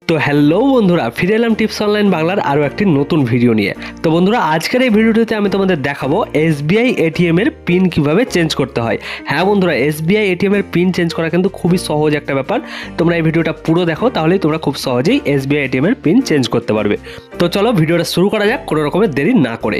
তো হ্যালো বন্ধুরা, ফিরে এলাম টিপস অনলাইন বাংলার আরও একটি নতুন ভিডিও নিয়ে। তো বন্ধুরা, আজকের এই ভিডিওটিতে আমি তোমাদের দেখাবো এসবিআই এটিএম এর পিন কিভাবে চেঞ্জ করতে হয়। হ্যাঁ বন্ধুরা, এসবিআই এটিএম এর পিন চেঞ্জ করা কিন্তু খুবই সহজ একটা ব্যাপার। তোমরা এই ভিডিওটা পুরো দেখো, তাহলেই তোমরা খুব সহজেই এসবিআই এটিএম এর পিন চেঞ্জ করতে পারবে। তো চলো ভিডিওটা শুরু করা যাক কোনো রকমের দেরি না করে।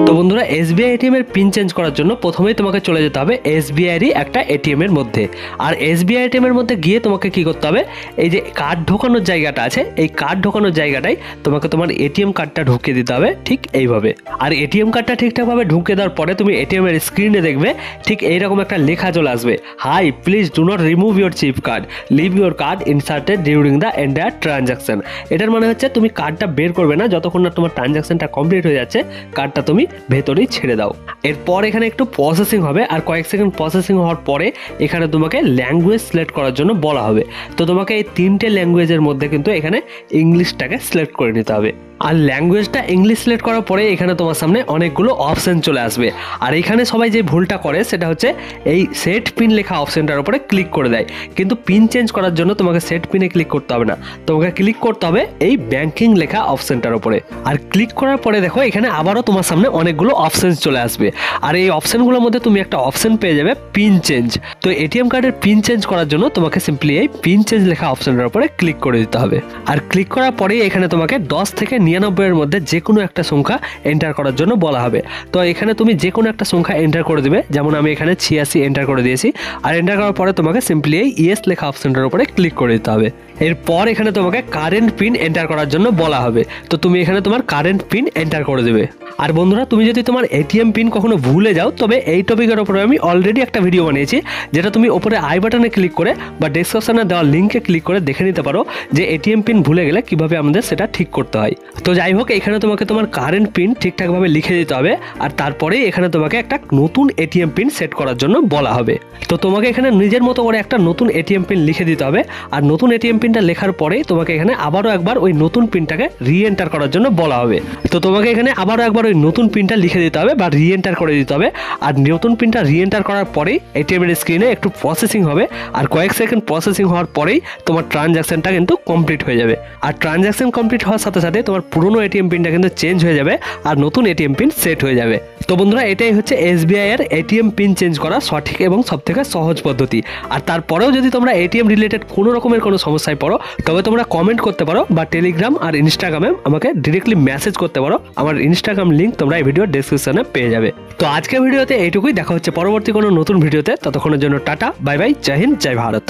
তো বন্ধুরা, এসবিআই এটিএম এর পিন চেঞ্জ করার জন্য প্রথমেই তোমাকে চলে যেতে হবে এসবিআইয়েরই একটা এটিএম এর মধ্যে। আর এসবিআই এটিএম এর মধ্যে গিয়ে তোমাকে কি করতে হবে, এই যে কার্ড ঢোকানোর জায়গাটা আছে, এই কার্ড ঢোকানোর জায়গাটায় তোমাকে তোমার এটিএম কার্ডটা ঢুকিয়ে দিতে হবে ঠিক এইভাবে। আর এটিএম কার্ডটা ঠিকঠাকভাবে ঢুকিয়ে দেওয়ার পরে তুমি এটিএম এর স্ক্রিনে দেখবে ঠিক এইরকম একটা লেখা চলে আসবে, hi please do not remove your chip card, leave your card inserted during the entire transaction. এটার মানে হচ্ছে তুমি কার্ডটা বের করবে না যতক্ষণ না তোমার ট্রানজাকশনটা কমপ্লিট হয়ে যাচ্ছে, কার্ডটা তুমি ভেতরেই ছেড়ে দাও। এরপর এখানে একটু প্রসেসিং হবে, আর কয়েক সেকেন্ড প্রসেসিং হওয়ার পরে এখানে তোমাকে ল্যাঙ্গুয়েজ সিলেক্ট করার জন্য বলা হবে। তো তোমাকে এই তিনটে ল্যাঙ্গুয়েজের মধ্যে কিন্তু এখানে ইংলিশটাকে সিলেক্ট করে নিতে হবে। আর ল্যাঙ্গুয়েজটা ইংলিশ সিলেক্ট করার পরে এখানে তোমার সামনে অনেকগুলো অপশান চলে আসবে। আর এখানে সবাই যে ভুলটা করে সেটা হচ্ছে এই সেট পিন লেখা অপশানটার উপরে ক্লিক করে দেয়, কিন্তু পিন চেঞ্জ করার জন্য তোমাকে সেট পিনে ক্লিক করতে হবে না, তোমাকে ক্লিক করতে হবে এই ব্যাংকিং লেখা অপশানটার উপরে। আর ক্লিক করার পরে দেখো এখানে আবারও তোমার সামনে অনেকগুলো অপশান চলে আসবে। আর এই অপশানগুলোর মধ্যে তুমি একটা অপশান পেয়ে যাবে পিন চেঞ্জ। তো এটিএম কার্ডের পিন চেঞ্জ করার জন্য তোমাকে সিম্পলি এই পিন চেঞ্জ লেখা অপশানটার উপরে ক্লিক করে দিতে হবে। আর ক্লিক করার পরেই এখানে তোমাকে 10 থেকে 99 এর মধ্যে যে কোনো একটা সংখ্যা এন্টার করার জন্য বলা হবে। তো এখানে তুমি যে কোনো একটা সংখ্যা এন্টার করে দেবে, যেমন আমি এখানে 86 এন্টার করে দিয়েছি। আর এন্টার করার পরে তোমাকে সিম্পলি এই ইয়েস লেখা অপশনটার উপরে ক্লিক করে দিতে হবে। এরপর এখানে তোমাকে কারেন্ট পিন এন্টার করার জন্য বলা হবে, তো তুমি এখানে তোমার কারেন্ট পিন এন্টার করে দেবে। আর বন্ধুরা, তুমি যদি তোমার এটিএম পিন কখনো ভুলে যাও, তবে এই টপিকের উপরে আমি অলরেডি একটা ভিডিও বানিয়েছি, যেটা তুমি ওপরে আই বাটনে ক্লিক করে বা ডেসক্রিপশনে দেওয়া লিঙ্কে ক্লিক করে দেখে নিতে পারো যে এটিএম পিন ভুলে গেলে কিভাবে আমাদের সেটা ঠিক করতে হয়। তো যাই হোক, এখানে তোমাকে তোমার কারেন্ট পিন ঠিকঠাকভাবে লিখে দিতে হবে। আর তারপরে এখানে তোমাকে একটা নতুন এটিএম পিন সেট করার জন্য বলা হবে। তো তোমাকে এখানে নিজের মতো করে একটা নতুন এটিএম পিন লিখে দিতে হবে। আর নতুন এটিএম পিনটা লেখার পরে তোমাকে এখানে আবারও একবার ওই নতুন পিনটাকে রিএন্টার করার জন্য বলা হবে। তো তোমাকে এখানে আবারও একবার ওই নতুন পিনটা লিখে দিতে হবে বা রিএন্টার করে দিতে হবে। আর নতুন পিনটা রিএন্টার করার পরেই এটিএম এর স্ক্রিনে একটু প্রসেসিং হবে। আর কয়েক সেকেন্ড প্রসেসিং হওয়ার পরেই তোমার ট্রানজাকশনটা কিন্তু কমপ্লিট হয়ে যাবে। আর ট্রানজাকশন কমপ্লিট হওয়ার সাথে সাথে তোমার পুরনো এটিএম পিনটা কিন্তু চেঞ্জ হয়ে যাবে আর নতুন এটিএম পিন সেট হয়ে যাবে। তো বন্ধুরা, এটাই হচ্ছে এসবিআই এর এটিএম পিন চেঞ্জ করা সঠিক এবং সবথেকে সহজ পদ্ধতি। আর তারপরেও যদি তোমরা এটিএম রিলেটেড কোনো রকমের কোনো সমস্যায় পড়ো, তবে তোমরা কমেন্ট করতে পারো বা টেলিগ্রাম আর ইনস্টাগ্রামে আমাকে ডিরেক্টলি মেসেজ করতে পারো। আমার ইনস্টাগ্রাম লিঙ্ক তোমরা এই ভিডিওর ডেসক্রিপশনে পেয়ে যাবে। তো আজকের ভিডিওতে এইটুকুই, দেখা হচ্ছে পরবর্তী কোনো নতুন ভিডিওতে। ততক্ষণের জন্য টাটা, বাই বাই, জয় হিন্দ, জয় ভারত।